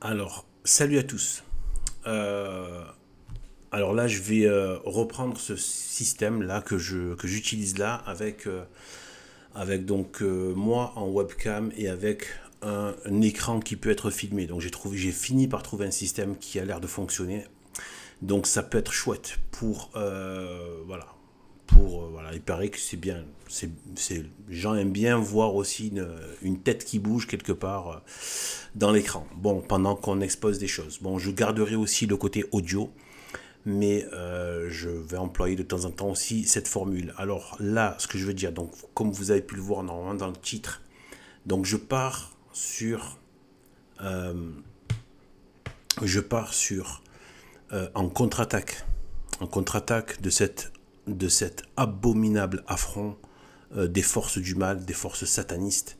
Alors, salut à tous. Euh, alors là, je vais reprendre ce système-là que j'utilise là avec donc moi en webcam et avec un écran qui peut être filmé. Donc j'ai fini par trouver un système qui a l'air de fonctionner. Donc ça peut être chouette pour voilà. Voilà, il paraît que c'est bien. Les gens aiment bien voir aussi une tête qui bouge quelque part dans l'écran. Bon, pendant qu'on expose des choses. Bon, je garderai aussi le côté audio, mais je vais employer de temps en temps aussi cette formule. Alors là, ce que je veux dire, donc comme vous avez pu le voir normalement dans le titre, donc je pars sur en contre-attaque de cet abominable affront des forces du mal, des forces satanistes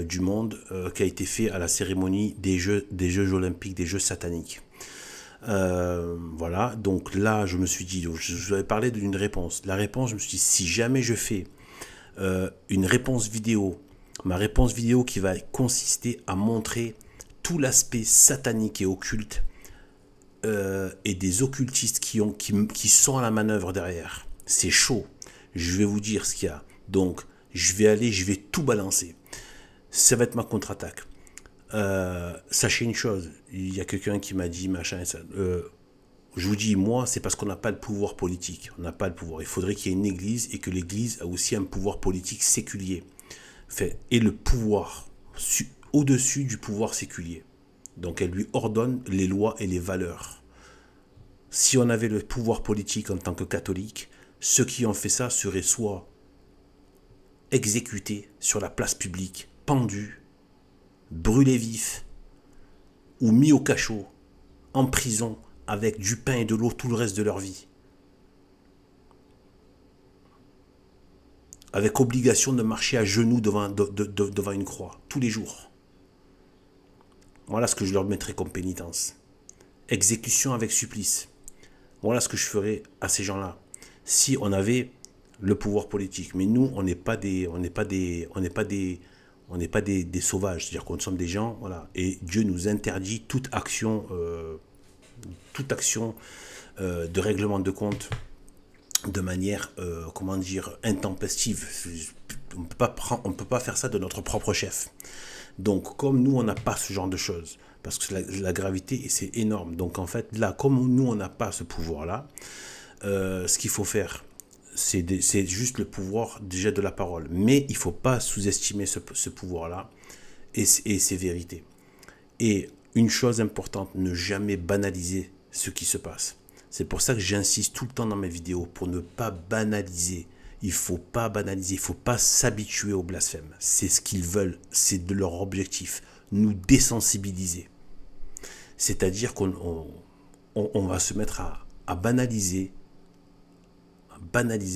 du monde qui a été fait à la cérémonie des Jeux olympiques, des Jeux sataniques. Voilà, donc là, je me suis dit, je vous avais parlé d'une réponse. La réponse, je me suis dit, si jamais je fais une réponse vidéo, ma réponse vidéo qui va consister à montrer tout l'aspect satanique et occulte et des occultistes qui sont à la manœuvre derrière. C'est chaud. Je vais vous dire ce qu'il y a. Donc, je vais tout balancer. Ça va être ma contre-attaque. Sachez une chose, il y a quelqu'un qui m'a dit machin et ça. Je vous dis, moi, c'est parce qu'on n'a pas le pouvoir politique. On n'a pas le pouvoir. Il faudrait qu'il y ait une église et que l'église a aussi un pouvoir politique séculier. Et le pouvoir au-dessus du pouvoir séculier. Donc elle lui ordonne les lois et les valeurs. Si on avait le pouvoir politique en tant que catholique, ceux qui ont fait ça seraient soit exécutés sur la place publique, pendus, brûlés vifs, ou mis au cachot, en prison, avec du pain et de l'eau tout le reste de leur vie. Avec obligation de marcher à genoux devant une croix, tous les jours. Voilà ce que je leur mettrais comme pénitence. Exécution avec supplice. Voilà ce que je ferais à ces gens-là. Si on avait le pouvoir politique. Mais nous, on n'est pas des sauvages. C'est-à-dire qu'on sommes des gens, voilà. Et Dieu nous interdit toute action de règlement de compte de manière, comment dire, intempestive. On peut pas faire ça de notre propre chef. Donc, comme nous, on n'a pas ce genre de choses, parce que la gravité, c'est énorme. Donc, en fait, là, comme nous, on n'a pas ce pouvoir-là, ce qu'il faut faire, c'est juste le pouvoir déjà de la parole. Mais il ne faut pas sous-estimer ce pouvoir-là et ses vérités. Et une chose importante, ne jamais banaliser ce qui se passe. C'est pour ça que j'insiste tout le temps dans mes vidéos, pour ne pas banaliser. Il ne faut pas banaliser, il ne faut pas s'habituer au blasphème. C'est ce qu'ils veulent, c'est de leur objectif, nous désensibiliser. C'est-à-dire qu'on va se mettre à banaliser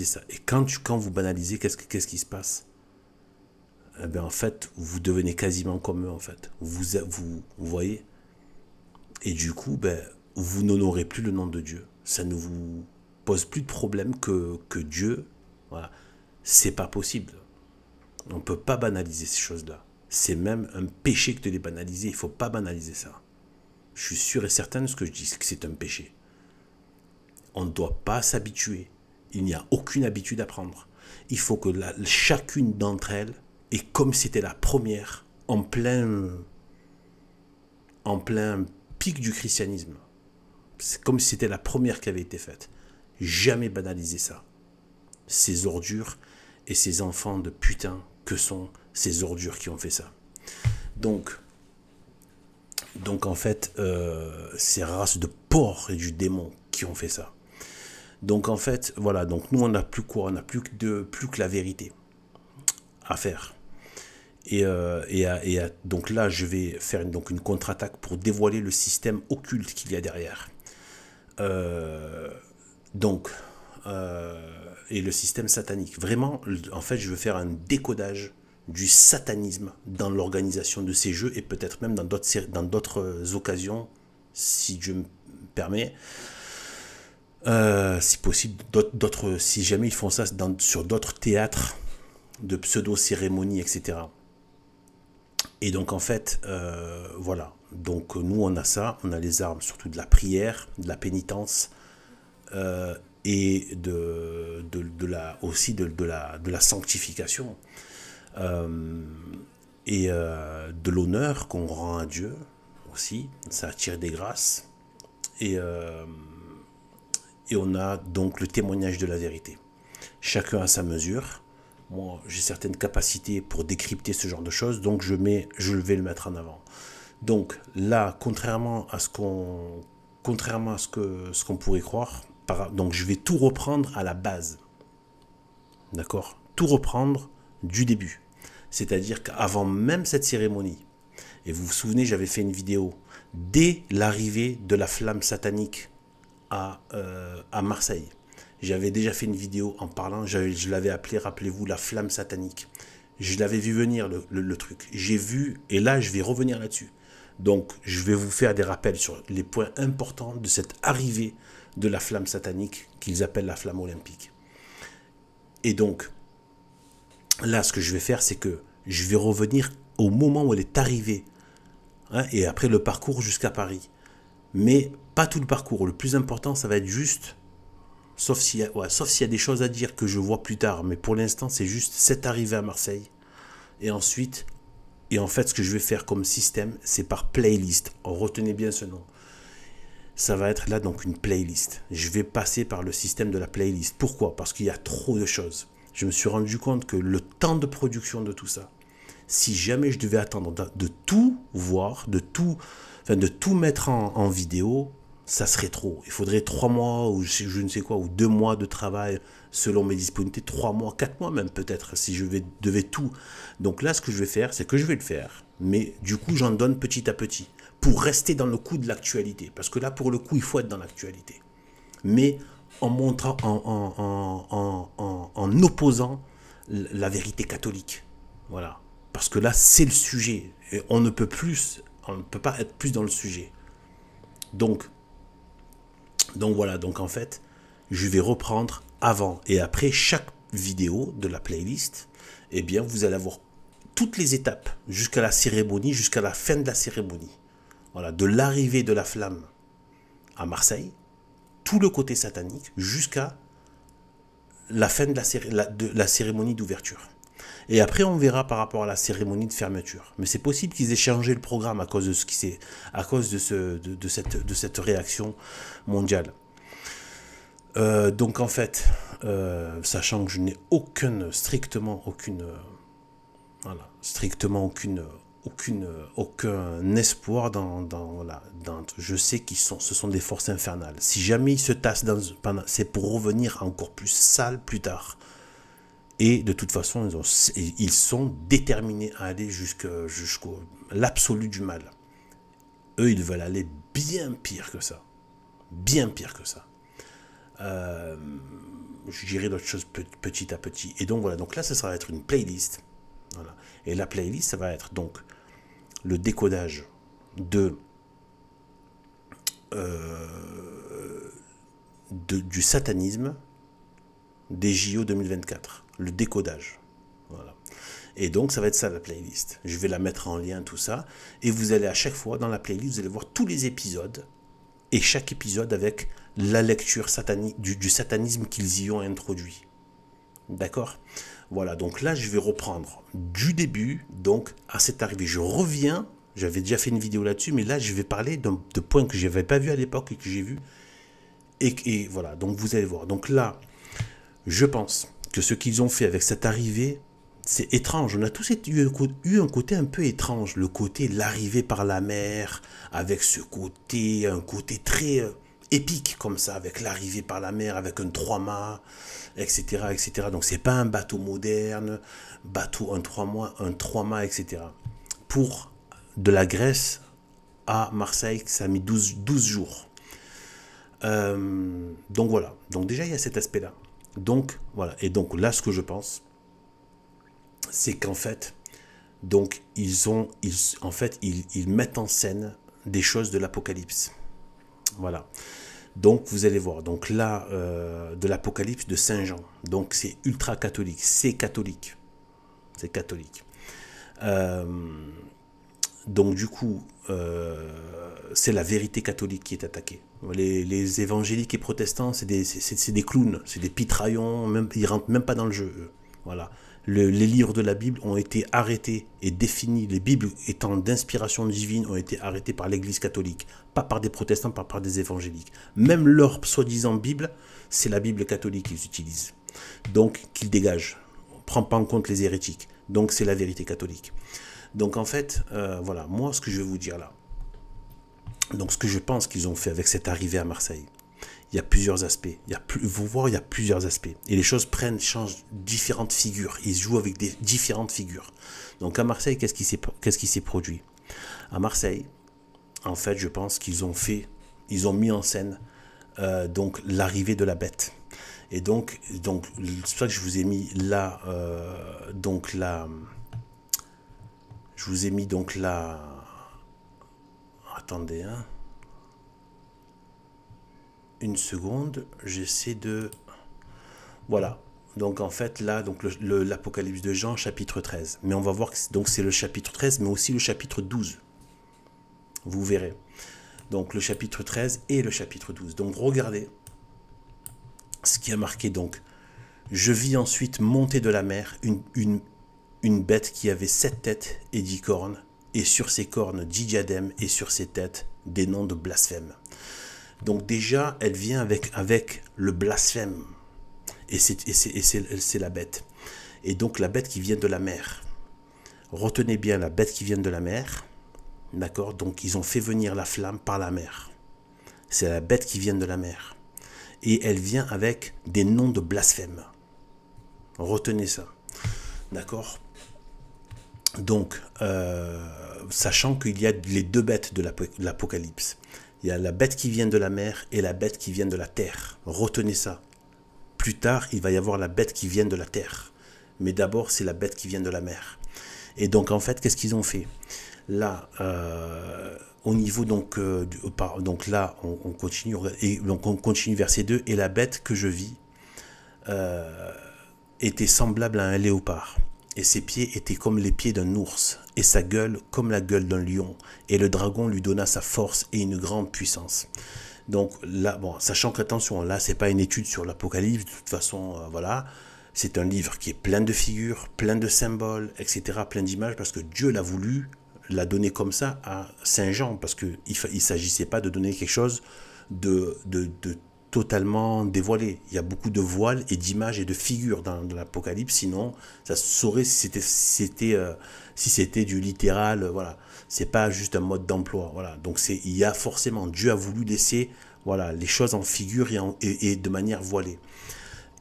ça. Et quand vous banalisez, qu'est-ce qui se passe? Eh bien, en fait, vous devenez quasiment comme eux, en fait. Vous voyez? Et du coup, ben, vous n'honorez plus le nom de Dieu. Ça ne vous pose plus de problème que Dieu. Voilà. C'est pas possible. On ne peut pas banaliser ces choses-là. C'est même un péché que de les banaliser. Il ne faut pas banaliser ça. Je suis sûr et certain de ce que je dis, que c'est un péché. On ne doit pas s'habituer. Il n'y a aucune habitude à prendre. Il faut que chacune d'entre elles, et comme c'était la première, en plein pic du christianisme, c'est comme si c'était la première qui avait été faite. Jamais banaliser ça. Ces ordures et ces enfants de putain que sont ces ordures qui ont fait ça. Donc en fait, ces races de porcs et du démon qui ont fait ça. Donc en fait, voilà, donc nous on n'a plus quoi, on n'a plus que la vérité à faire. Donc là, je vais faire une contre-attaque pour dévoiler le système occulte qu'il y a derrière. Euh, donc, et le système satanique. Vraiment, en fait, je veux faire un décodage du satanisme dans l'organisation de ces jeux et peut-être même dans d'autres occasions, si Dieu me permet. Si possible, si jamais ils font ça sur d'autres théâtres de pseudo-cérémonies, etc. Et donc en fait, voilà. Donc nous on a ça, on a les armes surtout de la prière, de la pénitence et aussi de la sanctification et de l'honneur qu'on rend à Dieu aussi, ça attire des grâces et on a donc le témoignage de la vérité. Chacun a sa mesure. Moi, j'ai certaines capacités pour décrypter ce genre de choses, donc je vais le mettre en avant. Donc là, contrairement à ce qu'on pourrait croire, donc je vais tout reprendre à la base. D'accord? Tout reprendre du début. C'est-à-dire qu'avant même cette cérémonie, et vous vous souvenez, j'avais fait une vidéo dès l'arrivée de la flamme satanique à Marseille. J'avais déjà fait une vidéo en parlant, je l'avais appelé, rappelez-vous, la flamme satanique. Je l'avais vu venir le truc. J'ai vu, et là je vais revenir là-dessus. Donc je vais vous faire des rappels sur les points importants de cette arrivée de la flamme satanique qu'ils appellent la flamme olympique. Et donc, là ce que je vais faire, c'est que je vais revenir au moment où elle est arrivée. Hein, et après le parcours jusqu'à Paris. Mais pas tout le parcours. Le plus important, ça va être juste, sauf s'il y a des choses à dire que je vois plus tard. Mais pour l'instant, c'est juste cette arrivée à Marseille. Et ensuite, et en fait, ce que je vais faire comme système, c'est par playlist. Retenez bien ce nom. Ça va être là donc une playlist. Je vais passer par le système de la playlist. Pourquoi? Parce qu'il y a trop de choses. Je me suis rendu compte que le temps de production de tout ça, si jamais je devais attendre de tout voir, de tout mettre en vidéo, ça serait trop. Il faudrait 3 mois ou je ne sais quoi, ou 2 mois de travail selon mes disponibilités, 3 mois, 4 mois même peut-être, si je devais tout. Donc là, ce que je vais faire, c'est que je vais le faire, mais du coup, j'en donne petit à petit, pour rester dans le coup de l'actualité. Parce que là, pour le coup, il faut être dans l'actualité. Mais en montrant, en opposant la vérité catholique. Voilà. Parce que là, c'est le sujet. Et on ne peut pas être plus dans le sujet. Donc voilà. Donc en fait, je vais reprendre avant et après chaque vidéo de la playlist. Eh bien, vous allez avoir toutes les étapes jusqu'à la cérémonie, jusqu'à la fin de la cérémonie. Voilà, de l'arrivée de la flamme à Marseille, tout le côté satanique, jusqu'à la fin de la cérémonie d'ouverture. Et après, on verra par rapport à la cérémonie de fermeture. Mais c'est possible qu'ils aient changé le programme à cause de cette réaction mondiale. Donc en fait, sachant que je n'ai strictement aucun espoir je sais ce sont des forces infernales. Si jamais ils se tassent c'est pour revenir encore plus sale plus tard. Et de toute façon, ils sont déterminés à aller jusqu'au l'absolu du mal. Eux, ils veulent aller bien pire que ça. Bien pire que ça. Je dirais d'autres choses petit à petit. Et donc voilà, donc là, ça va être une playlist. Voilà. Et la playlist, ça va être donc le décodage du satanisme des JO 2024. Le décodage. Voilà. Et donc, ça va être ça la playlist. Je vais la mettre en lien, tout ça. Et vous allez à chaque fois, dans la playlist, vous allez voir tous les épisodes. Et chaque épisode avec la lecture satanique, du satanisme qu'ils y ont introduit. D'accord? Voilà, donc là, je vais reprendre du début, donc à cette arrivée. Je reviens, j'avais déjà fait une vidéo là-dessus, mais là, je vais parler de points que je n'avais pas vu à l'époque et que j'ai vu. Et voilà, donc vous allez voir. Donc là, je pense que ce qu'ils ont fait avec cette arrivée, c'est étrange. On a tous eu un côté un peu étrange. Le côté l'arrivée par la mer, avec un côté très épique comme ça, avec l'arrivée par la mer, avec un 3 mâts, etc., etc. Donc c'est pas un bateau moderne, un 3 mâts, etc. Pour de la Grèce à Marseille, ça a mis 12 jours. Donc voilà. Donc déjà, il y a cet aspect-là. Donc voilà. Et donc là, ce que je pense, c'est qu'en fait, donc ils mettent en scène des choses de l'Apocalypse. Voilà. Donc vous allez voir. Donc là, de l'Apocalypse de Saint Jean. Donc c'est ultra catholique. C'est catholique. C'est catholique. Donc du coup, c'est la vérité catholique qui est attaquée. Les évangéliques et protestants, c'est des clowns, c'est des pitraillons, même, ils rentrent même pas dans le jeu. Eux. Voilà. Les livres de la Bible ont été arrêtés et définis, les Bibles étant d'inspiration divine, ont été arrêtés par l'Église catholique, pas par des protestants, pas par des évangéliques. Même leur soi-disant Bible, c'est la Bible catholique qu'ils utilisent. Donc, qu'ils dégagent. On ne prend pas en compte les hérétiques. Donc, c'est la vérité catholique. Donc, en fait, voilà, moi, ce que je vais vous dire là, donc ce que je pense qu'ils ont fait avec cette arrivée à Marseille, il y a plusieurs aspects. Vous voyez, il y a plusieurs aspects. Et les choses changent différentes figures. Ils jouent avec des différentes figures. Donc à Marseille, qu'est-ce qui s'est produit? À Marseille, en fait, je pense qu'ils ont mis en scène donc l'arrivée de la bête. Et donc c'est pour ça que je vous ai mis là, je vous ai mis donc là, attendez, hein. Une seconde, j'essaie de... Voilà. Donc en fait là, donc l'Apocalypse de Jean, chapitre 13. Mais on va voir que c'est le chapitre 13, mais aussi le chapitre 12. Vous verrez. Donc le chapitre 13 et le chapitre 12. Donc regardez ce qui a marqué donc. Je vis ensuite monter de la mer une bête qui avait 7 têtes et 10 cornes, et sur ses cornes 10 diadèmes, et sur ses têtes des noms de blasphème. Donc déjà, elle vient avec le blasphème. Et c'est la bête. Et donc la bête qui vient de la mer. Retenez bien la bête qui vient de la mer. D'accord? Donc ils ont fait venir la flamme par la mer. C'est la bête qui vient de la mer. Et elle vient avec des noms de blasphème. Retenez ça. D'accord? Donc, sachant qu'il y a les deux bêtes de l'Apocalypse. Il y a la bête qui vient de la mer et la bête qui vient de la terre. Retenez ça. Plus tard, il va y avoir la bête qui vient de la terre. Mais d'abord, c'est la bête qui vient de la mer. Et donc, en fait, qu'est-ce qu'ils ont fait? Là, au niveau, donc là, on continue. Et donc, on continue verset 2. Et la bête que je vis était semblable à un léopard. Et ses pieds étaient comme les pieds d'un ours, et sa gueule comme la gueule d'un lion. Et le dragon lui donna sa force et une grande puissance. Donc là, bon, sachant qu'attention, là, c'est pas une étude sur l'Apocalypse, de toute façon, voilà. C'est un livre qui est plein de figures, plein de symboles, etc., plein d'images, parce que Dieu l'a voulu, l'a donné comme ça à Saint Jean, parce qu'il ne s'agissait pas de donner quelque chose de totalement dévoilé. Il y a beaucoup de voiles et d'images et de figures dans l'Apocalypse, sinon ça se saurait si c'était du littéral, voilà. C'est pas juste un mode d'emploi, voilà. Donc il y a forcément, Dieu a voulu laisser, voilà, les choses en figure et de manière voilée.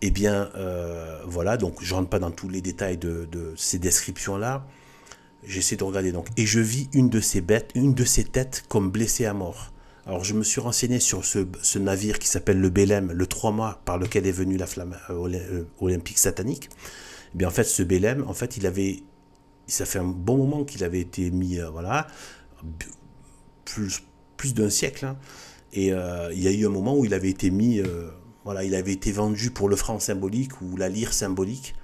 Eh bien, voilà, donc je rentre pas dans tous les détails de ces descriptions-là. J'essaie de regarder donc. Et je vis une de ces têtes comme blessée à mort. Alors je me suis renseigné sur ce navire qui s'appelle le Bélem, le 3 mois par lequel est venue la flamme olympique satanique. Eh bien en fait ce Bélem, en fait ça fait un bon moment qu'il avait été mis, voilà, plus d'un siècle. Hein. Et il y a eu un moment où il avait été mis, voilà, il avait été vendu pour le franc symbolique ou la lyre symbolique.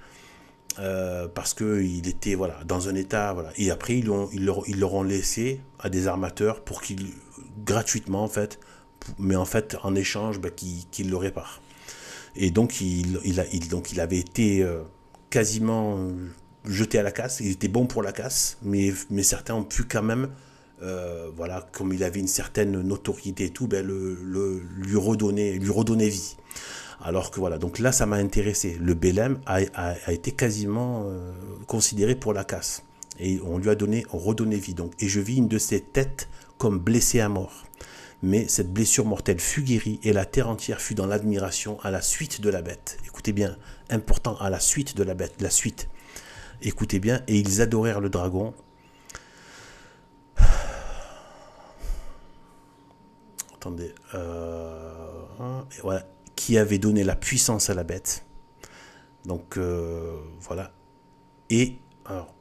Parce qu'il était, voilà, dans un état, voilà. Et après ils l'auront laissé à des armateurs pour qu'ils gratuitement en fait, mais en fait en échange qu'il le répare. Et donc il avait été quasiment jeté à la casse. Il était bon pour la casse, mais certains ont pu quand même, voilà, comme il avait une certaine notoriété et tout, lui redonner vie. Alors que voilà, donc là ça m'a intéressé. Le Bélem a été quasiment considéré pour la casse. Et on lui a redonné vie. Donc, et je vis une de ses têtes comme blessée à mort. Mais cette blessure mortelle fut guérie et la terre entière fut dans l'admiration à la suite de la bête. Écoutez bien, important, à la suite de la bête, la suite. Écoutez bien, et ils adorèrent le dragon. Attendez, et voilà, qui avait donné la puissance à la bête. Donc, voilà. Et, alors,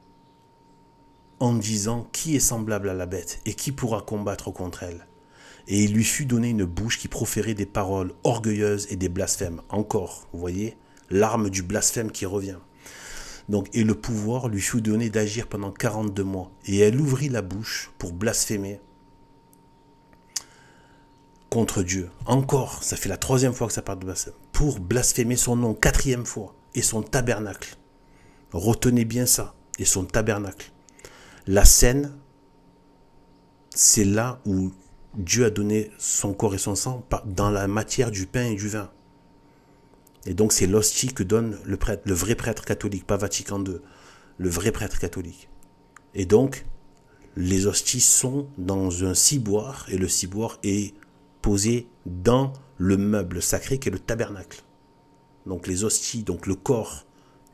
en disant qui est semblable à la bête et qui pourra combattre contre elle. Et il lui fut donné une bouche qui proférait des paroles orgueilleuses et des blasphèmes. Encore, vous voyez, l'arme du blasphème qui revient. Donc, et le pouvoir lui fut donné d'agir pendant 42 mois. Et elle ouvrit la bouche pour blasphémer contre Dieu. Encore, ça fait la 3e fois que ça parle de blasphème. Pour blasphémer son nom, 4e fois. Et son tabernacle. Retenez bien ça. Et son tabernacle. La scène, c'est là où Dieu a donné son corps et son sang dans la matière du pain et du vin. Et donc c'est l'hostie que donne le prêtre, le vrai prêtre catholique, pas Vatican II, le vrai prêtre catholique. Et donc, les hosties sont dans un ciboire, et le ciboire est posé dans le meuble sacré qui est le tabernacle. Donc les hosties, donc le corps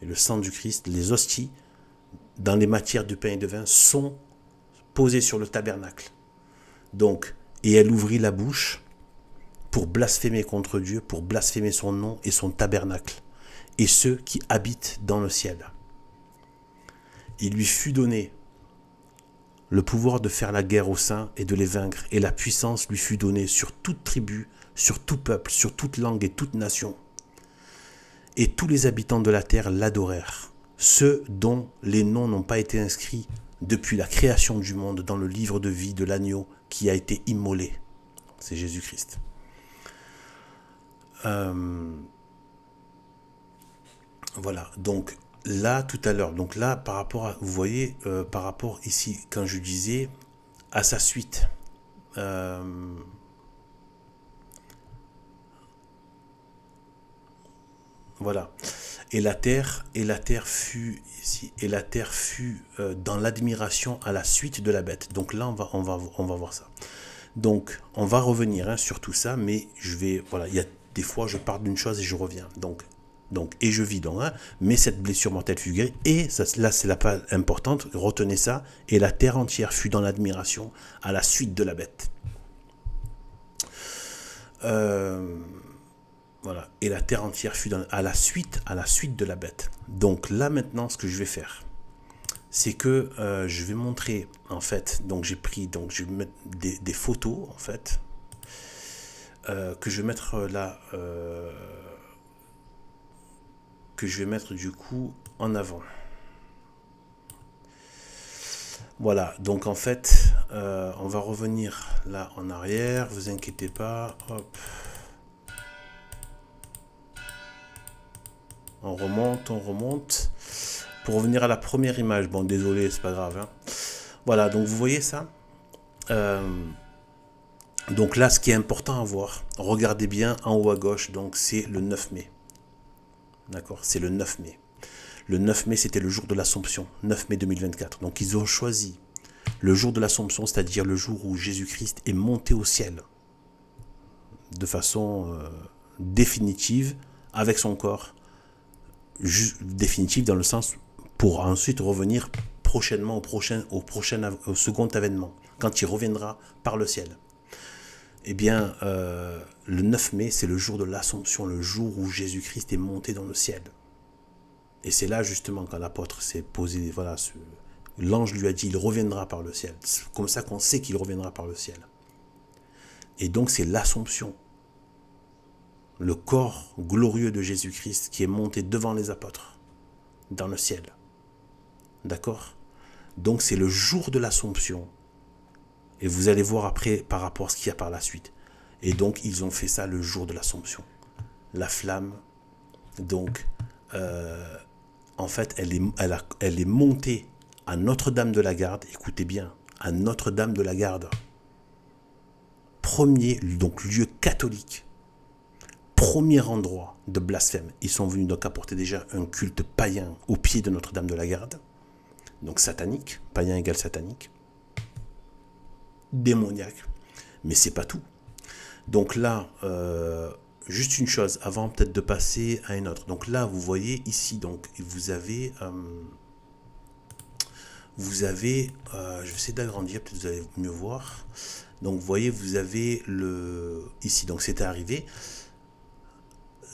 et le sang du Christ, les hosties, dans les matières de pain et de vin, sont posées sur le tabernacle. Donc, et elle ouvrit la bouche pour blasphémer contre Dieu, pour blasphémer son nom et son tabernacle, et ceux qui habitent dans le ciel. Il lui fut donné le pouvoir de faire la guerre aux saints et de les vaincre, et la puissance lui fut donnée sur toute tribu, sur tout peuple, sur toute langue et toute nation. Et tous les habitants de la terre l'adorèrent, ceux dont les noms n'ont pas été inscrits depuis la création du monde dans le livre de vie de l'agneau qui a été immolé. C'est Jésus-Christ. Voilà, donc là tout à l'heure, donc là par rapport à, vous voyez, par rapport ici, quand je disais à sa suite, voilà, et la terre fut ici, et la terre fut dans l'admiration à la suite de la bête. Donc là on va voir ça. Donc on va revenir sur tout ça, mais je vais, voilà, il y a des fois je parle d'une chose et je reviens. Donc et je vis dans mais cette blessure mortelle fut guérie, et ça, là c'est la part importante, retenez ça, et la terre entière fut dans l'admiration à la suite de la bête. Voilà, et la terre entière fut à la suite de la bête. Donc là maintenant ce que je vais faire, c'est que je vais montrer en fait, donc j'ai pris, donc je vais mettre des photos en fait, que je vais mettre là, que je vais mettre du coup en avant. Voilà, donc en fait, on va revenir là en arrière, vous inquiétez pas, hop. On remonte, pour revenir à la première image. Bon, désolé, c'est pas grave, hein. Voilà, donc vous voyez ça, donc là, ce qui est important à voir, regardez bien en haut à gauche, donc c'est le 9 mai. D'accord, c'est le 9 mai. Le 9 mai, c'était le jour de l'Assomption, 9 mai 2024. Donc ils ont choisi le jour de l'Assomption, c'est-à-dire le jour où Jésus-Christ est monté au ciel, de façon définitive, avec son corps, définitive dans le sens pour ensuite revenir prochainement au second avènement, quand il reviendra par le ciel. Eh bien, le 9 mai, c'est le jour de l'Assomption, le jour où Jésus-Christ est monté dans le ciel. Et c'est là, justement, quand l'apôtre s'est posé, voilà, l'ange lui a dit, il reviendra par le ciel. C'est comme ça qu'on sait qu'il reviendra par le ciel. Et donc, c'est l'Assomption, le corps glorieux de Jésus-Christ qui est monté devant les apôtres, dans le ciel. D'accord? Donc, c'est le jour de l'Assomption. Et vous allez voir après par rapport à ce qu'il y a par la suite. Et donc, ils ont fait ça le jour de l'Assomption. La flamme, donc, en fait, elle est montée à Notre-Dame de la Garde. Écoutez bien, à Notre-Dame de la Garde. Premier, donc, lieu catholique. Premier endroit de blasphème. Ils sont venus donc apporter déjà un culte païen au pied de Notre-Dame de la Garde. Donc, satanique. Païen égale satanique. Démoniaque, mais c'est pas tout. Donc là, juste une chose avant peut-être de passer à une autre. Donc là, vous voyez ici, donc vous avez, je vais essayer d'agrandir, peut-être vous allez mieux voir. Donc vous voyez, vous avez ici, donc c'était arrivé.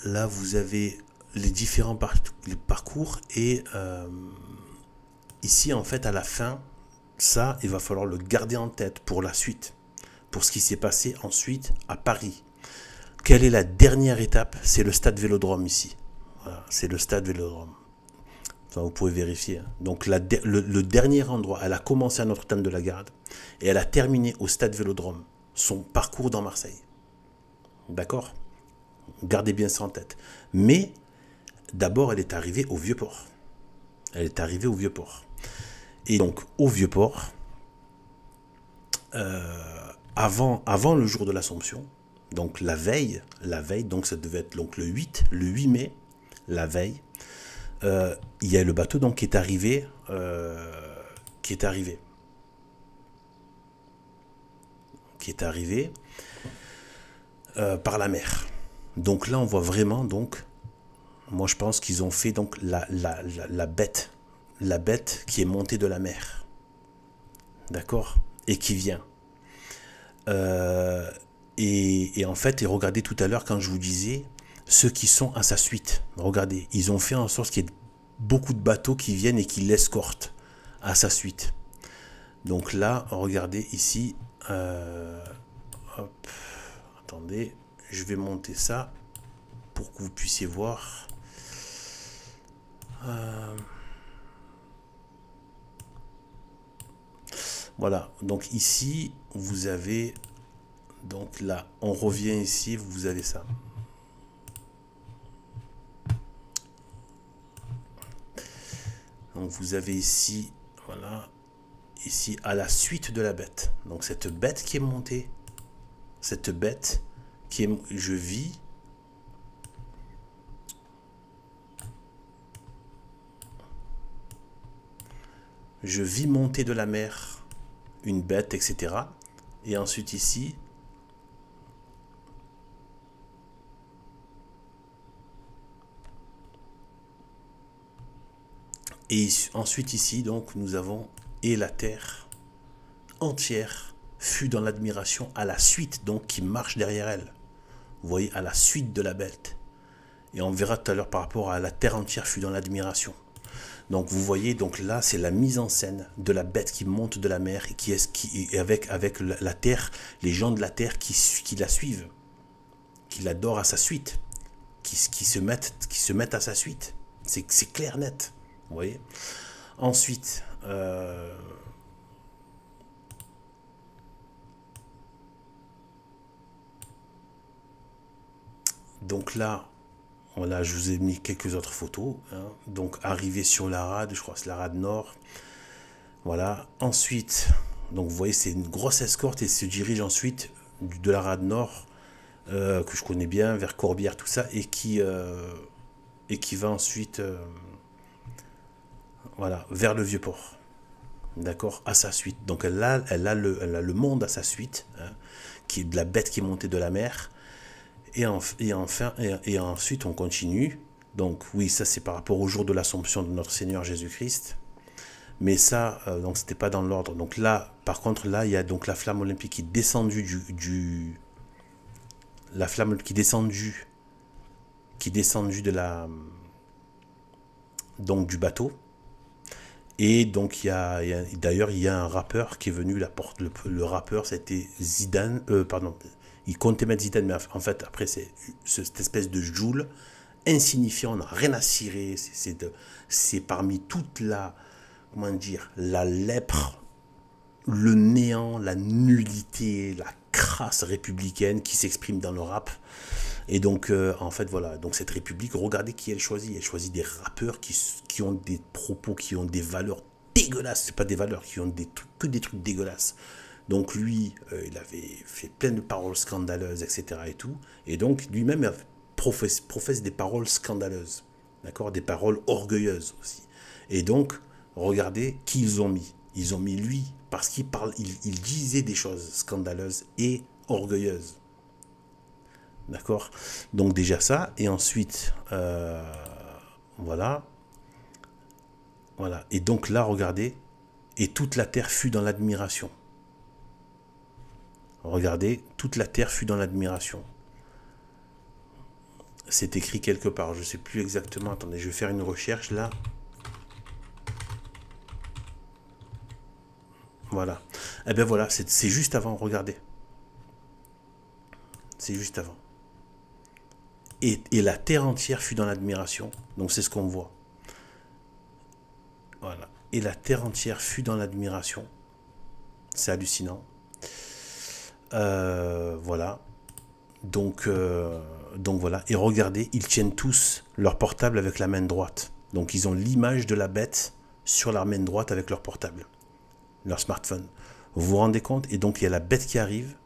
Là, vous avez les différents parcours et ici, en fait, à la fin. Ça, il va falloir le garder en tête pour la suite, pour ce qui s'est passé ensuite à Paris. Quelle est la dernière étape? C'est le stade Vélodrome ici. Voilà, c'est le stade Vélodrome. Enfin, vous pouvez vérifier. Hein. Donc le dernier endroit, elle a commencé à Notre-Dame-de-la-Garde et elle a terminé au Stade Vélodrome, son parcours dans Marseille. D'accord? Gardez bien ça en tête. Mais d'abord, elle est arrivée au Vieux-Port. Elle est arrivée au Vieux-Port. Et donc, au Vieux-Port, avant le jour de l'Assomption, donc la veille, donc ça devait être donc le 8 mai, la veille, il y a le bateau donc qui est arrivé, par la mer. Donc là, on voit vraiment, donc, moi je pense qu'ils ont fait donc la bête qui est montée de la mer. D'accord? Et qui vient. Et en fait, et regardez tout à l'heure quand je vous disais, ceux qui sont à sa suite, regardez, ils ont fait en sorte qu'il y ait beaucoup de bateaux qui viennent et qui l'escortent à sa suite. Donc là, regardez ici, hop, attendez, je vais monter ça pour que vous puissiez voir. Voilà, donc ici, vous avez, donc là, on revient ici, vous avez ça. Donc vous avez ici, voilà, ici à la suite de la bête. Donc cette bête qui est montée, cette bête qui est, je vis monter de la mer une bête, etc. Et ensuite ici, et ensuite ici, donc nous avons et la terre entière fut dans l'admiration à la suite, donc qui marche derrière elle. Vous voyez, à la suite de la bête. Et on verra tout à l'heure par rapport à la terre entière fut dans l'admiration. Donc vous voyez, donc là c'est la mise en scène de la bête qui monte de la mer et qui est avec la terre, les gens de la terre qui la suivent, qui l'adorent à sa suite, qui se mettent à sa suite. C'est clair net, vous voyez. Ensuite, donc là, voilà, je vous ai mis quelques autres photos. Hein. Donc, arrivé sur la rade, je crois que c'est la rade nord. Voilà. Ensuite, donc vous voyez, c'est une grosse escorte et se dirige ensuite de la rade nord, que je connais bien, vers Corbière, tout ça, et qui va ensuite, voilà, vers le Vieux-Port. D'accord, à sa suite. Donc, elle a le monde à sa suite, hein, qui est de la bête qui est montée de la mer. Et ensuite, on continue. Donc, oui, ça, c'est par rapport au jour de l'Assomption de notre Seigneur Jésus-Christ. Mais ça, donc, c'était pas dans l'ordre. Donc là, par contre, là, il y a donc la flamme olympique qui est descendue la flamme qui est descendue de donc, du bateau. Et donc, d'ailleurs, il y a un rappeur qui est venu, le rappeur, c'était Zidane, pardon, il comptait mettre Zidane, mais en fait, après, c'est cette espèce de Joule insignifiant, on n'a rien à cirer, c'est parmi toute la, comment dire, la lèpre, le néant, la nullité, la crasse républicaine qui s'exprime dans le rap. Et donc, en fait, voilà, donc cette république, regardez qui elle choisit. Elle choisit des rappeurs qui ont des propos, qui ont des valeurs dégueulasses. C'est pas des valeurs, qui ont que des trucs dégueulasses. Donc lui, il avait fait plein de paroles scandaleuses, etc. et tout. Et donc lui-même professe des paroles scandaleuses, d'accord, des paroles orgueilleuses aussi. Et donc, regardez qui ils ont mis. Ils ont mis lui parce il disait des choses scandaleuses et orgueilleuses. D'accord. Donc déjà ça, et ensuite, voilà. Voilà. Et donc là, regardez, et toute la terre fut dans l'admiration. Regardez, toute la terre fut dans l'admiration. C'est écrit quelque part, je ne sais plus exactement. Attendez, je vais faire une recherche là. Voilà. Eh bien voilà, c'est juste avant, regardez. C'est juste avant. Et la terre entière fut dans l'admiration. Donc c'est ce qu'on voit. Voilà. Et la terre entière fut dans l'admiration. C'est hallucinant. Voilà. Donc voilà. Et regardez, ils tiennent tous leur portable avec la main droite. Donc ils ont l'image de la bête sur la main droite avec leur portable, leur smartphone. Vous vous rendez compte? Et donc il y a la bête qui arrive,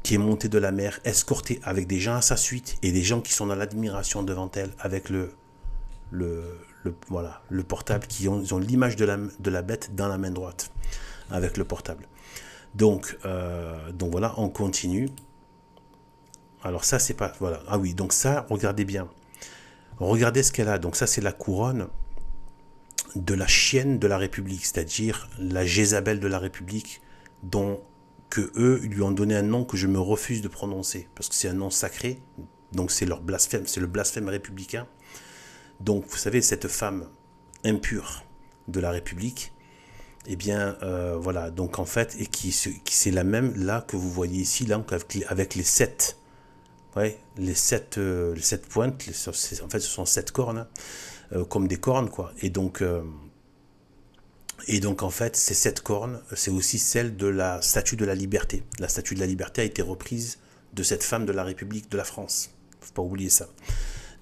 qui est montée de la mer, escortée avec des gens à sa suite et des gens qui sont dans l'admiration devant elle avec voilà, le portable, ils ont l'image de la bête dans la main droite avec le portable. Donc voilà, on continue. Alors ça, c'est pas... Voilà. Ah oui, donc ça, regardez bien. Regardez ce qu'elle a. Donc ça, c'est la couronne de la chienne de la République, c'est-à-dire la Jézabel de la République, dont que eux lui ont donné un nom que je me refuse de prononcer, parce que c'est un nom sacré, donc c'est leur blasphème, c'est le blasphème républicain. Donc vous savez, cette femme impure de la République, eh bien voilà, donc en fait, et qui c'est la même là que vous voyez ici, là, avec les sept, ouais, les sept pointes, en fait ce sont 7 cornes, comme des cornes, quoi. Et donc en fait, ces 7 cornes, c'est aussi celle de la statue de la liberté. La statue de la liberté a été reprise de cette femme de la République de la France. Faut pas oublier ça.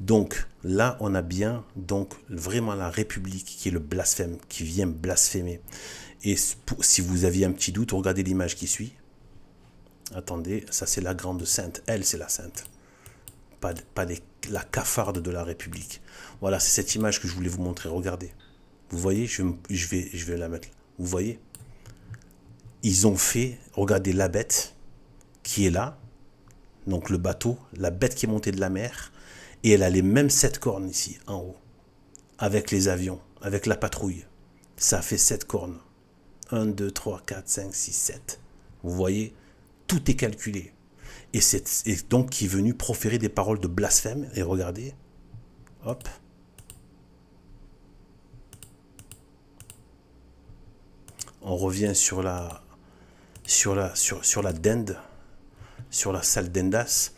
Donc là, on a bien donc vraiment la République qui est le blasphème, qui vient blasphémer. Et si vous aviez un petit doute, regardez l'image qui suit. Attendez, ça c'est la grande sainte. Elle, c'est la sainte. Pas la cafarde de la République. Voilà, c'est cette image que je voulais vous montrer. Regardez. Vous voyez, je vais la mettre là. Vous voyez? Ils ont fait, regardez la bête qui est là. Donc le bateau, la bête qui est montée de la mer. Et elle a les mêmes 7 cornes ici, en haut. Avec les avions, avec la patrouille. Ça fait 7 cornes. 1, 2, 3, 4, 5, 6, 7. Vous voyez? Tout est calculé. Et donc qui est venu proférer des paroles de blasphème. Et regardez. Hop. On revient sur la dinde, sur la salle d'Endas.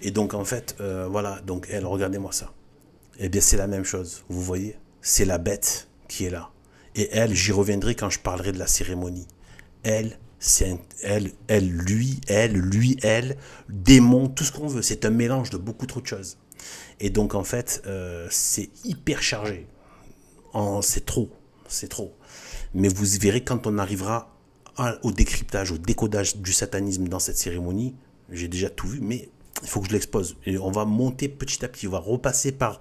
Et donc en fait, voilà, donc elle, regardez-moi ça. Eh bien c'est la même chose, vous voyez, c'est la bête qui est là. Et elle, j'y reviendrai quand je parlerai de la cérémonie. Elle, c'est lui, démon, tout ce qu'on veut. C'est un mélange de beaucoup trop de choses. Et donc en fait, c'est hyper chargé. C'est trop, c'est trop. Mais vous verrez quand on arrivera au décryptage, au décodage du satanisme dans cette cérémonie, j'ai déjà tout vu, mais il faut que je l'expose. Et on va monter petit à petit, on va repasser par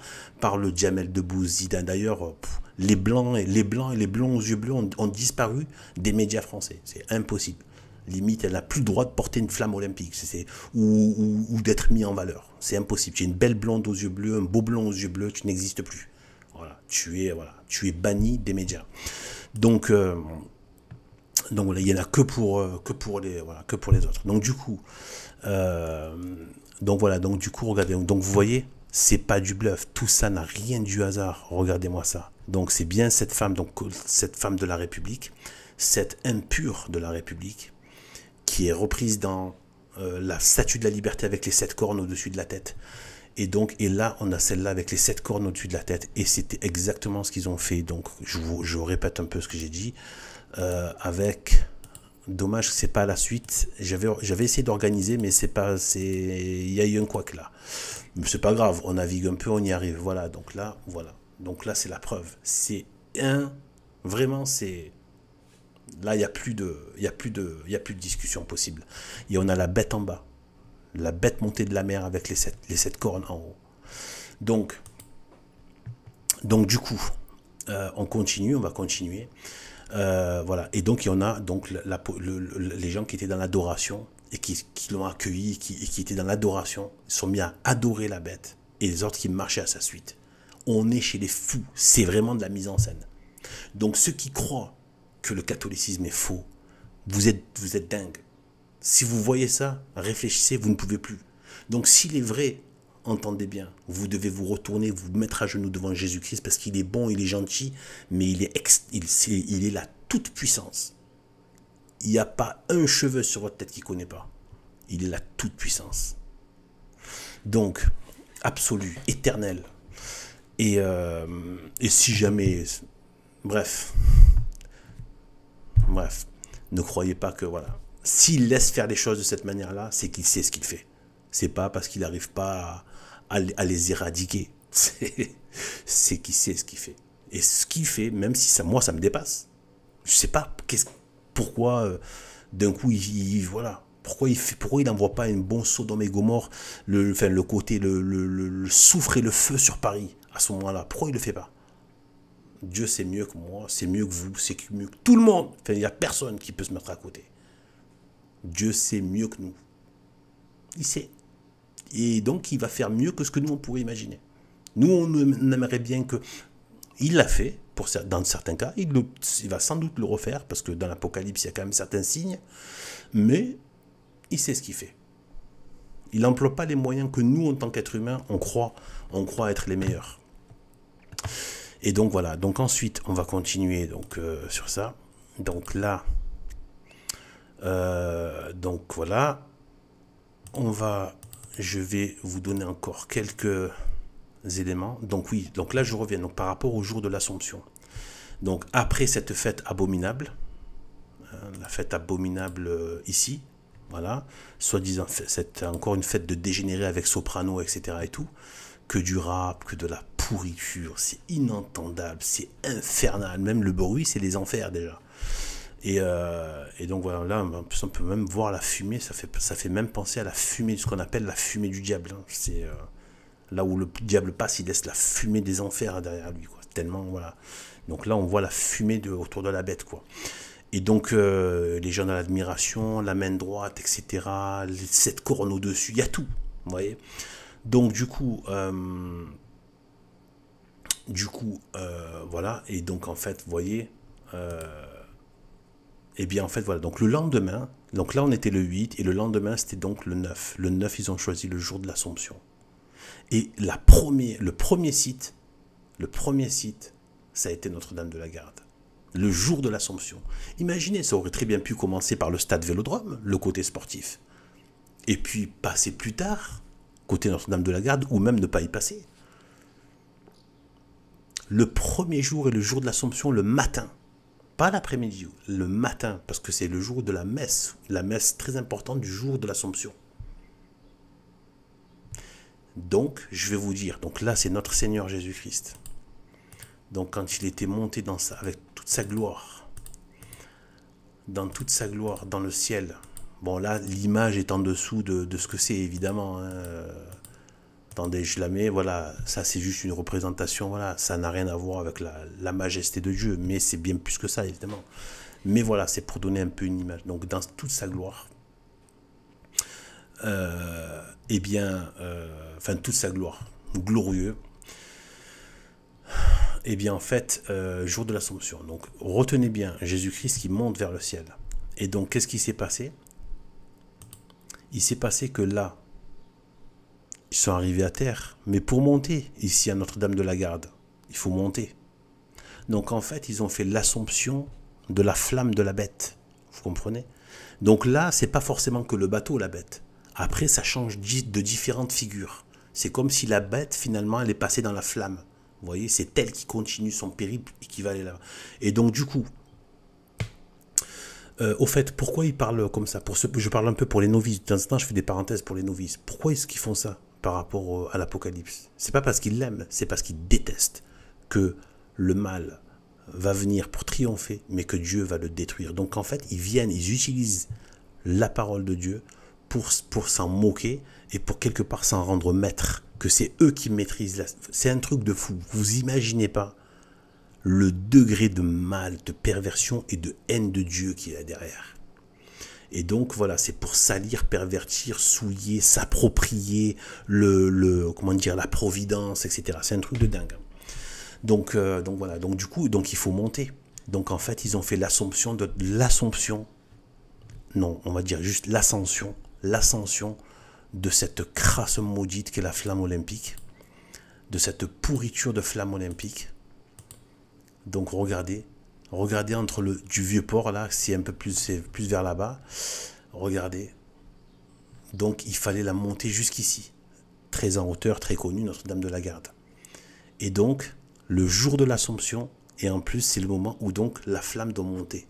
le Djamel Debbouze. D'ailleurs, les blancs et les blonds aux yeux bleus ont disparu des médias français. C'est impossible. Limite, elle n'a plus le droit de porter une flamme olympique ou d'être mis en valeur. C'est impossible. Tu es une belle blonde aux yeux bleus, un beau blond aux yeux bleus, tu n'existes plus. Voilà, tu es banni des médias. Donc voilà, il n'y en a que pour les autres. Donc du coup, regardez, donc vous voyez, c'est pas du bluff, tout ça n'a rien du hasard. Regardez-moi ça. Donc c'est bien cette femme de la République, cette impure de la République, qui est reprise dans la statue de la liberté avec les 7 cornes au-dessus de la tête. Et là, on a celle-là avec les 7 cornes au-dessus de la tête. Et c'était exactement ce qu'ils ont fait. Donc, je répète un peu ce que j'ai dit. Dommage que c'est pas la suite. J'avais essayé d'organiser, mais il y a eu un couac là. Mais c'est pas grave. On navigue un peu, on y arrive. Voilà. Donc là, c'est la preuve. Vraiment, là, il y a plus de discussion possible. Et on a la bête en bas. La bête montée de la mer avec les 7 cornes en haut. Donc du coup, on va continuer. Voilà. Et donc il y en a donc les gens qui étaient dans l'adoration et qui l'ont accueilli, qui étaient dans l'adoration, sont mis à adorer la bête, et les autres qui marchaient à sa suite. On est chez les fous. C'est vraiment de la mise en scène. Donc ceux qui croient que le catholicisme est faux, vous êtes dingues. Si vous voyez ça, réfléchissez, vous ne pouvez plus. Donc s'il est vrai, entendez bien, vous devez vous retourner, vous mettre à genoux devant Jésus-Christ, parce qu'il est bon, il est gentil, mais il est la toute puissance. Il n'y a pas un cheveu sur votre tête qu'il ne connaît pas. Il est la toute puissance. Donc, absolu, éternel. Et si jamais Bref. Bref. Ne croyez pas que, voilà. S'il laisse faire les choses de cette manière-là, c'est qu'il sait ce qu'il fait. C'est pas parce qu'il n'arrive pas à les éradiquer. C'est qu'il sait ce qu'il fait. Et ce qu'il fait, même si ça, moi, ça me dépasse. Je sais pas pourquoi, d'un coup, voilà. Pourquoi il n'envoie pas un bon Sodome et Gomorrhe, le côté, le soufre et le feu sur Paris, à ce moment-là. Pourquoi il le fait pas? Dieu c'est mieux que moi, c'est mieux que vous, c'est mieux que tout le monde. Enfin, il n'y a personne qui peut se mettre à côté. Dieu sait mieux que nous. Il sait. Et donc, il va faire mieux que ce que nous, on pourrait imaginer. Nous, on aimerait bien que... Il l'a fait, dans certains cas. Il va sans doute le refaire, parce que dans l'Apocalypse, il y a quand même certains signes. Mais il sait ce qu'il fait. Il n'emploie pas les moyens que nous, en tant qu'êtres humains, on croit être les meilleurs. Et donc, voilà. Donc, ensuite, on va continuer donc, sur ça. Donc, là... donc, voilà. Je vais vous donner encore quelques éléments. Donc oui, donc là je reviens donc par rapport au jour de l'Assomption. Donc après cette fête abominable, la fête abominable ici, voilà, soi-disant c'est encore une fête de dégénérés avec soprano, etc. et tout, que du rap, que de la pourriture, c'est inentendable, c'est infernal, même le bruit c'est les enfers déjà. Et donc voilà, là on peut même voir la fumée, ça fait même penser à la fumée, ce qu'on appelle la fumée du diable. Hein. C'est là où le diable passe, il laisse la fumée des enfers derrière lui, quoi. Tellement, voilà. Donc là on voit la fumée autour de la bête, quoi. Et donc les gens dans l'admiration, la main droite, etc., les 7 cornes au-dessus, il y a tout, vous voyez. Donc du coup, voilà, et donc en fait, vous voyez... et bien en fait voilà, donc le lendemain, donc là on était le 8 et le lendemain c'était donc le 9. Le 9 ils ont choisi le jour de l'Assomption. Et le premier site, ça a été Notre-Dame de la Garde. Le jour de l'Assomption. Imaginez, ça aurait très bien pu commencer par le stade Vélodrome, le côté sportif. Et puis passer plus tard, côté Notre-Dame de la Garde, ou même ne pas y passer. Le premier jour est le jour de l'Assomption, le matin. Pas l'après-midi, le matin, parce que c'est le jour de la messe très importante du jour de l'Assomption. Donc, je vais vous dire, donc là, c'est notre Seigneur Jésus-Christ. Donc, quand il était monté avec toute sa gloire, dans le ciel. Bon, là, l'image est en dessous de ce que c'est, évidemment. Hein. Attendez, je la mets, voilà, ça c'est juste une représentation, voilà, ça n'a rien à voir avec la majesté de Dieu, mais c'est bien plus que ça, évidemment. Mais voilà, c'est pour donner un peu une image. Donc, dans toute sa gloire, enfin, toute sa gloire, glorieux, et bien, en fait, jour de l'Assomption. Donc, retenez bien, Jésus-Christ qui monte vers le ciel. Et donc, qu'est-ce qui s'est passé? Il s'est passé que là, ils sont arrivés à terre. Mais pour monter ici à Notre-Dame de la Garde, il faut monter. Donc en fait, ils ont fait l'Assomption de la flamme de la bête. Vous comprenez? Donc là, c'est pas forcément que le bateau, la bête. Après, ça change de différentes figures. C'est comme si la bête, finalement, elle est passée dans la flamme. Vous voyez, c'est elle qui continue son périple et qui va aller là. Et donc du coup, au fait, pourquoi ils parlent comme ça? Je parle un peu pour les novices. De temps en temps, je fais des parenthèses pour les novices. Pourquoi est-ce qu'ils font ça par rapport à l'Apocalypse? C'est pas parce qu'ils l'aiment, c'est parce qu'ils détestent que le mal va venir pour triompher, mais que Dieu va le détruire. Donc en fait, ils utilisent la parole de Dieu pour s'en moquer et pour quelque part s'en rendre maître, que c'est eux qui maîtrisent. C'est un truc de fou. Vous imaginez pas le degré de mal, de perversion et de haine de Dieu qu'il y a derrière. Et donc voilà, c'est pour salir, pervertir, souiller, s'approprier comment dire, la providence, etc. C'est un truc de dingue. Donc voilà, donc du coup, il faut monter. Donc en fait, ils ont fait l'Assomption non, on va dire juste l'ascension de cette crasse maudite qu'est la flamme olympique, de cette pourriture de flamme olympique. Donc regardez entre du vieux port là, c'est plus vers là-bas. Regardez. Donc il fallait la monter jusqu'ici, très en hauteur, très connue, Notre-Dame de la Garde. Et donc le jour de l'Assomption, Et en plus, c'est le moment où donc la flamme doit monter.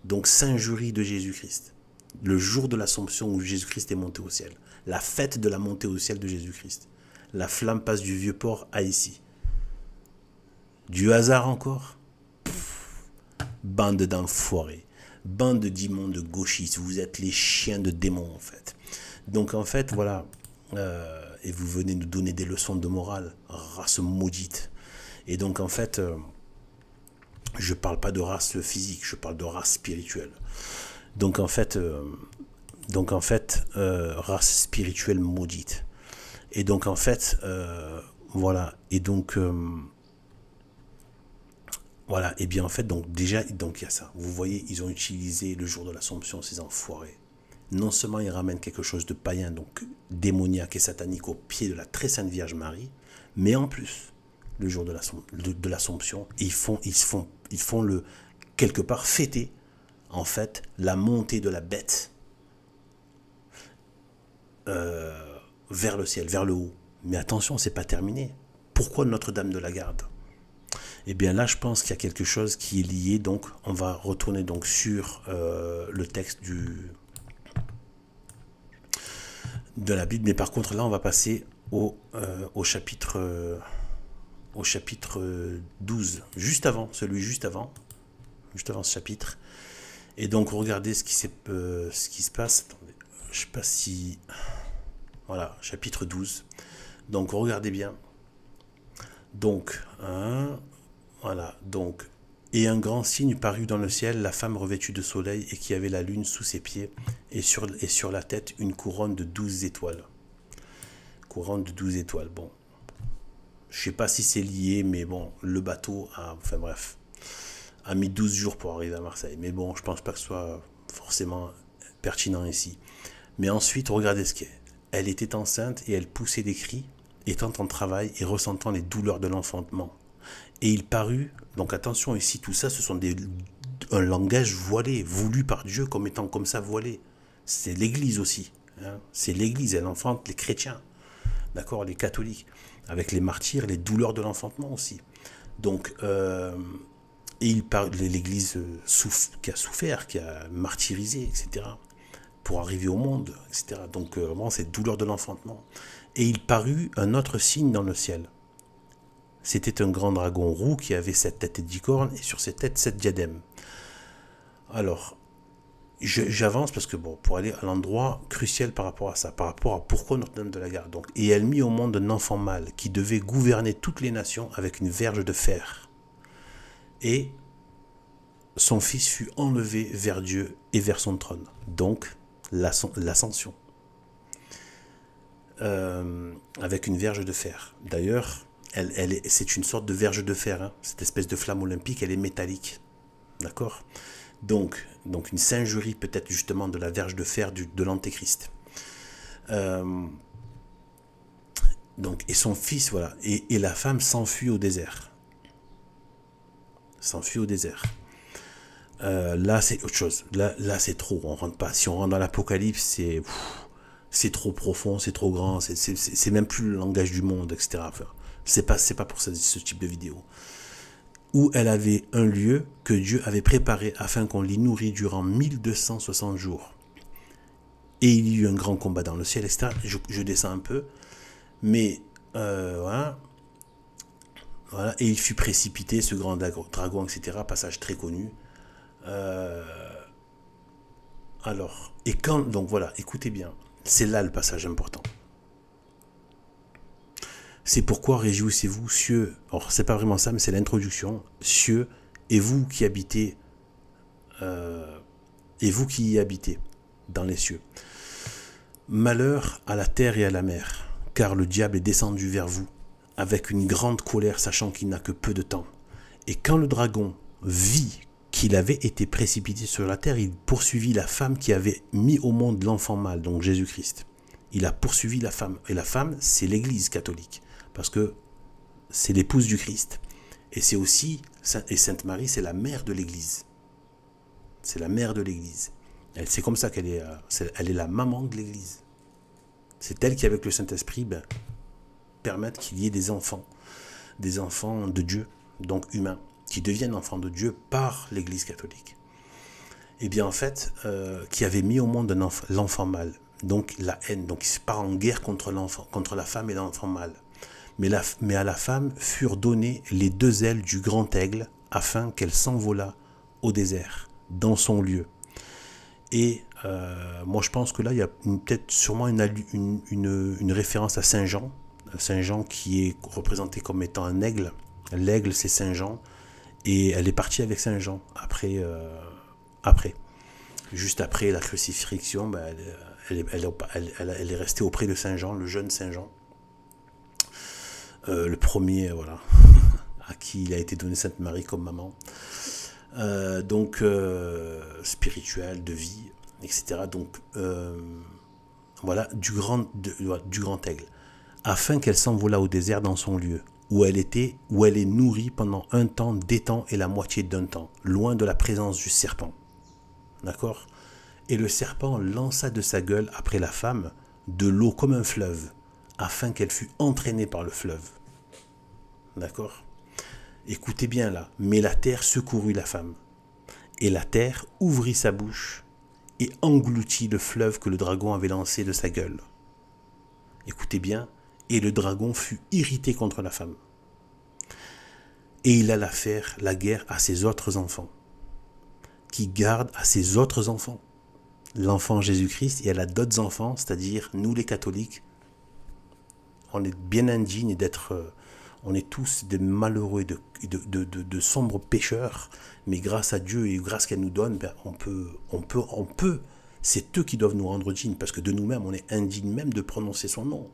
Donc, Saint-Jury de Jésus-Christ. Le jour de l'Assomption où Jésus-Christ est monté au ciel. La fête de la montée au ciel de Jésus-Christ. La flamme passe du Vieux-Port à ici. Du hasard encore? Bande d'enfoirés. Bande d'immondes gauchistes. Vous êtes les chiens de démons, en fait. Donc, en fait, voilà. Et vous venez nous donner des leçons de morale. Race maudite. Et donc, en fait, je ne parle pas de race physique. Je parle de race spirituelle. Donc, en fait, race spirituelle maudite. Et donc, en fait, voilà. Et donc... voilà, et bien en fait, donc déjà, donc il y a ça. Vous voyez, ils ont utilisé le jour de l'Assomption, ces enfoirés. Non seulement ils ramènent quelque chose de païen, donc démoniaque et satanique au pied de la très sainte Vierge Marie, mais en plus, le jour de l'Assomption, ils font le, quelque part, fêter, en fait, la montée de la bête vers le ciel, vers le haut. Mais attention, c'est pas terminé. Pourquoi Notre-Dame de la Garde? Eh bien là, je pense qu'il y a quelque chose qui est lié. Donc, on va retourner donc sur le texte de la Bible. Mais par contre, là, on va passer au chapitre 12, juste avant ce chapitre. Et donc, regardez ce qui se passe. Attendez, je ne sais pas si... Voilà, chapitre 12. Donc, regardez bien. Donc, voilà, donc, et un grand signe parut dans le ciel, la femme revêtue de soleil et qui avait la lune sous ses pieds, et sur la tête une couronne de 12 étoiles. Couronne de 12 étoiles, bon. Je sais pas si c'est lié, mais bon, le bateau enfin bref, a mis 12 jours pour arriver à Marseille. Mais bon, je pense pas que ce soit forcément pertinent ici. Mais ensuite, regardez ce qu'est. Elle était enceinte et elle poussait des cris, étant en travail et ressentant les douleurs de l'enfantement. Et il parut, donc attention ici, tout ça, ce sont un langage voilé, voulu par Dieu comme étant comme ça voilé. C'est l'Église aussi. Hein. C'est l'Église, elle enfante les chrétiens, d'accord, les catholiques, avec les martyrs, les douleurs de l'enfantement aussi. Donc, et il parle de l'Église qui a souffert, qui a martyrisé, etc., pour arriver au monde, etc. Donc, vraiment, c'est douleur de l'enfantement. Et il parut un autre signe dans le ciel. C'était un grand dragon roux qui avait 7 têtes et 10 cornes, et sur ses têtes 7 diadèmes. Alors, j'avance parce que, bon, pour aller à l'endroit crucial par rapport à ça, par rapport à pourquoi Notre-Dame de la Garde. Donc, et elle mit au monde un enfant mâle qui devait gouverner toutes les nations avec une verge de fer. Et son fils fut enlevé vers Dieu et vers son trône. Donc, l'ascension. Avec une verge de fer. D'ailleurs, c'est une sorte de verge de fer. Hein. Cette espèce de flamme olympique, elle est métallique. D'accord ? Donc une singerie peut-être justement de la verge de fer de l'Antéchrist. Donc, et son fils, voilà. Et la femme s'enfuit au désert. S'enfuit au désert. Là, c'est autre chose. Là c'est trop. On rentre pas. Si on rentre dans l'Apocalypse, c'est trop profond, c'est trop grand. C'est même plus le langage du monde, etc. Enfin, c'est pas pour ce type de vidéo. Où elle avait un lieu que Dieu avait préparé afin qu'on l'y nourrit durant 1260 jours. Et il y eut un grand combat dans le ciel, etc. Je descends un peu. Mais, voilà. Et il fut précipité, ce grand dragon, etc. Passage très connu. Alors, et quand, donc voilà, écoutez bien. C'est là le passage important. C'est pourquoi réjouissez-vous, cieux. Alors, c'est pas vraiment ça, mais c'est l'introduction. Cieux, et vous qui habitez, y habitez, dans les cieux. Malheur à la terre et à la mer, car le diable est descendu vers vous, avec une grande colère, sachant qu'il n'a que peu de temps. Et quand le dragon vit qu'il avait été précipité sur la terre, il poursuivit la femme qui avait mis au monde l'enfant mâle, donc Jésus-Christ. Il a poursuivi la femme. Et la femme, c'est l'Église catholique. Parce que c'est l'épouse du Christ. Et c'est aussi, et Sainte Marie, c'est la mère de l'Église. C'est la mère de l'Église. C'est comme ça qu'elle est, elle est la maman de l'Église. C'est elle qui, avec le Saint-Esprit, permettent qu'il y ait des enfants de Dieu, donc humains, qui deviennent enfants de Dieu par l'Église catholique. Et bien en fait, qui avait mis au monde l'enfant mâle, donc la haine, donc il se part en guerre contre l'enfant, contre la femme et l'enfant mâle. Mais à la femme furent données les deux ailes du grand aigle, afin qu'elle s'envolât au désert, dans son lieu. Et moi je pense que là, il y a peut-être sûrement une référence à Saint Jean. Saint Jean qui est représenté comme étant un aigle. L'aigle, c'est Saint Jean. Et elle est partie avec Saint Jean après. Juste après la crucifixion, ben, elle est restée auprès de Saint Jean, le jeune Saint Jean. Le premier, voilà, à qui il a été donné Sainte Marie comme maman. Donc, spirituel, de vie, etc. Donc, voilà, du grand aigle. Afin qu'elle s'envolât au désert dans son lieu, où elle est nourrie pendant un temps, des temps et la moitié d'un temps, loin de la présence du serpent. D'accord? Et le serpent lança de sa gueule après la femme de l'eau comme un fleuve, afin qu'elle fût entraînée par le fleuve. D'accord? Écoutez bien là. Mais la terre secourut la femme. Et la terre ouvrit sa bouche et engloutit le fleuve que le dragon avait lancé de sa gueule. Écoutez bien. Et le dragon fut irrité contre la femme. Et il alla faire la guerre à ses autres enfants, qui gardent à ses autres enfants. L'enfant Jésus-Christ, et elle a d'autres enfants, c'est-à-dire nous les catholiques, on est bien indignes d'être, on est tous des malheureux, de sombres pécheurs, mais grâce à Dieu et grâce qu'elle nous donne, ben on peut, c'est eux qui doivent nous rendre dignes, parce que de nous-mêmes, on est indignes même de prononcer son nom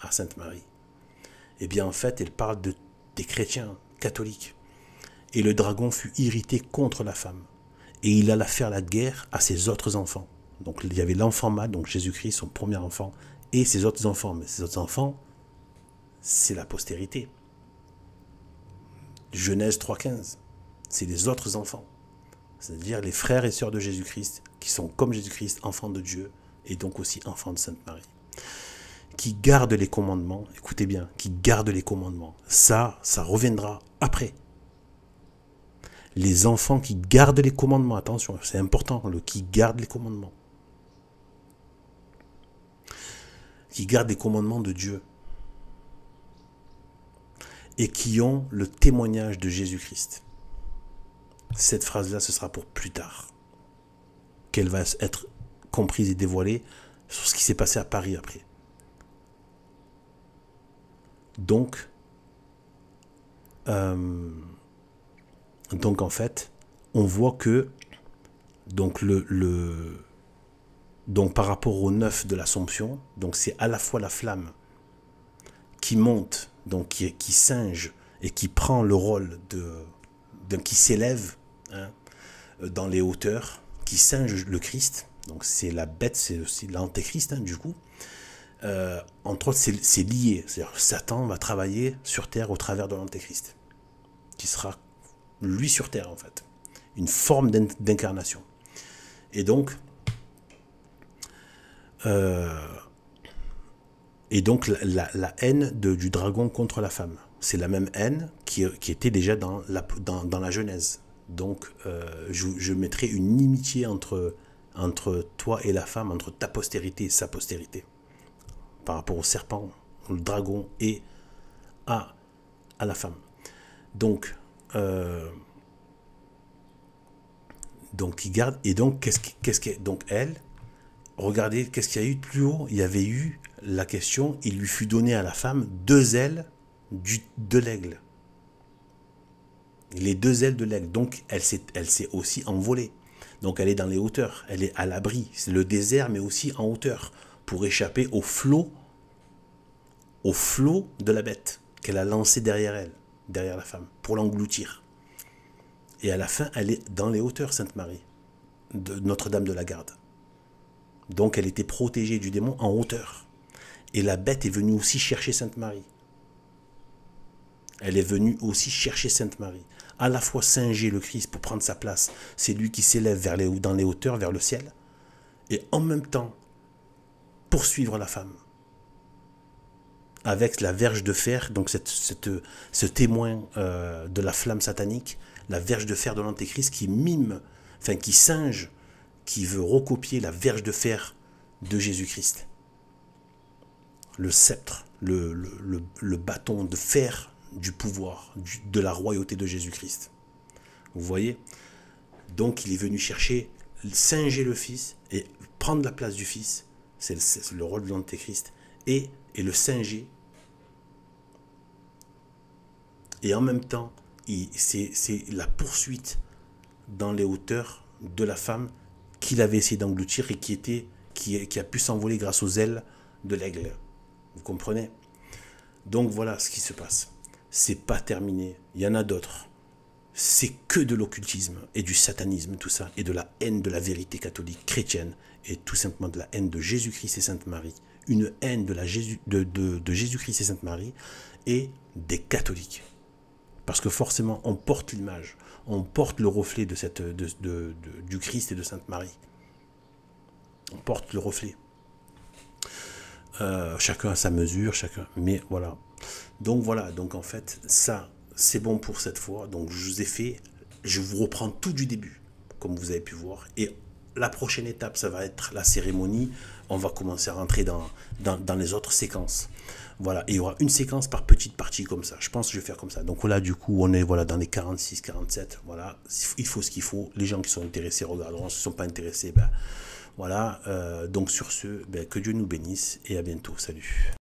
à Sainte Marie. Et bien en fait, elle parle des chrétiens catholiques. Et le dragon fut irrité contre la femme, et il alla faire la guerre à ses autres enfants. Donc il y avait l'enfant mâle, donc Jésus-Christ, son premier enfant, et ses autres enfants. Mais ses autres enfants, c'est la postérité. Genèse 3,15, c'est les autres enfants. C'est-à-dire les frères et sœurs de Jésus-Christ, qui sont comme Jésus-Christ, enfants de Dieu, et donc aussi enfants de Sainte Marie. Qui gardent les commandements, écoutez bien, qui gardent les commandements. Ça reviendra après. Les enfants qui gardent les commandements, attention, c'est important, qui gardent les commandements. Qui gardent les commandements de Dieu. Et qui ont le témoignage de Jésus-Christ. Cette phrase-là, ce sera pour plus tard. Qu'elle va être comprise et dévoilée sur ce qui s'est passé à Paris après. Donc en fait, on voit que donc donc par rapport au 9 de l'Assomption, donc c'est à la fois la flamme qui monte, donc qui singe et qui prend le rôle qui s'élève, hein, dans les hauteurs, qui singe le Christ. Donc c'est la bête, c'est aussi l'antéchrist, hein, du coup. Entre autres, c'est lié. C'est-à-dire Satan va travailler sur terre au travers de l'antéchrist, qui sera lui sur terre en fait, une forme d'incarnation. Et donc la haine du dragon contre la femme, c'est la même haine qui était déjà dans la Genèse. Donc je mettrai une inimitié entre toi et la femme, entre ta postérité et sa postérité, par rapport au serpent, au dragon et à la femme. Donc il garde, et donc donc elle, regardez, qu'est-ce qu'il y a eu de plus haut? Il y avait eu la question, il lui fut donné à la femme deux ailes de l'aigle. Les deux ailes de l'aigle. Donc elle s'est aussi envolée. Donc elle est dans les hauteurs, elle est à l'abri. C'est le désert, mais aussi en hauteur, pour échapper au flot de la bête qu'elle a lancé derrière elle, derrière la femme, pour l'engloutir. Et à la fin, elle est dans les hauteurs, Sainte Marie, de Notre-Dame de la Garde. Donc elle était protégée du démon en hauteur. Et la bête est venue aussi chercher Sainte Marie. Elle est venue aussi chercher Sainte Marie. À la fois singer le Christ pour prendre sa place. C'est lui qui s'élève dans les hauteurs, vers le ciel. Et en même temps, poursuivre la femme. Avec la verge de fer, donc ce témoin de la flamme satanique, la verge de fer de l'Antéchrist qui mime, enfin qui singe, qui veut recopier la verge de fer de Jésus-Christ. Le sceptre, le bâton de fer du pouvoir, de la royauté de Jésus-Christ. Vous voyez? Donc il est venu chercher, singer le Fils et prendre la place du Fils, c'est le rôle de l'Antéchrist, et le singer. Et en même temps, c'est la poursuite dans les hauteurs de la femme qu'il avait essayé d'engloutir et qui a pu s'envoler grâce aux ailes de l'aigle. Vous comprenez? Donc voilà ce qui se passe. C'est pas terminé. Il y en a d'autres. C'est que de l'occultisme et du satanisme, tout ça, et de la haine de la vérité catholique chrétienne, et tout simplement de la haine de Jésus-Christ et Sainte Marie. Une haine de Jésus-Christ et Sainte Marie et des catholiques. Parce que forcément, on porte l'image, on porte le reflet du Christ et de Sainte Marie. On porte le reflet. Chacun à sa mesure, chacun. Mais voilà. Donc voilà, donc en fait, ça, c'est bon pour cette fois. Donc je vous reprends tout du début, comme vous avez pu voir. Et la prochaine étape, ça va être la cérémonie. On va commencer à rentrer dans les autres séquences. Voilà, et il y aura une séquence par petite partie comme ça. Je pense que je vais faire comme ça. Donc là, du coup, on est voilà, dans les 46, 47. Voilà, il faut ce qu'il faut. Les gens qui sont intéressés regarderont. Ceux qui ne sont pas intéressés, ben voilà. Donc sur ce, ben, que Dieu nous bénisse et à bientôt. Salut.